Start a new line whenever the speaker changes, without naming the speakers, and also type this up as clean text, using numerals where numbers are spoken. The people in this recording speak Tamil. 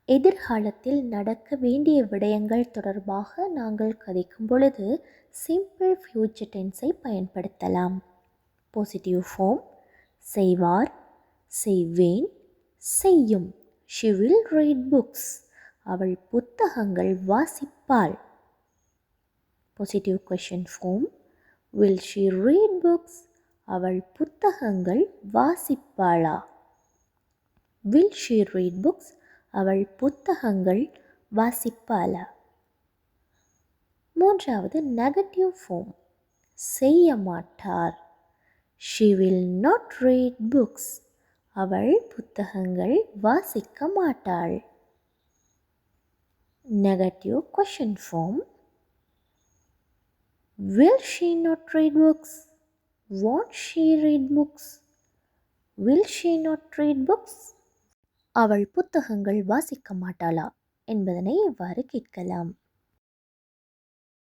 எதிர்காலத்தில் நடக்க வேண்டிய விடயங்கள் தொடர்பாக நாங்கள் கதைக்கும் பொழுது சிம்பிள் ஃபியூச்சர் டென்ஸை பயன்படுத்தலாம். பாசிட்டிவ் ஃபார்ம் செய்வார், செய்வேன், செய்யும். She will read books. அவள் புத்தகங்கள் வாசிப்பாள். Positive question form will she read books? அவள் புத்தகங்கள் வாசிப்பாளா? will she read books? அவள் புத்தகங்கள் வாசிப்பாளா? மூன்றாவது நெகட்டிவ் ஃபார்ம் செய்ய மாட்டார். She will not read books. அவள் புத்தகங்கள் வாசிக்க மாட்டாள். Negative question form will she not read books? Won't she read books? will she not read books? அவள் புத்தகங்கள் வாசிக்க மாட்டாளா என்பதனை இவ்வாறு கேட்கலாம்.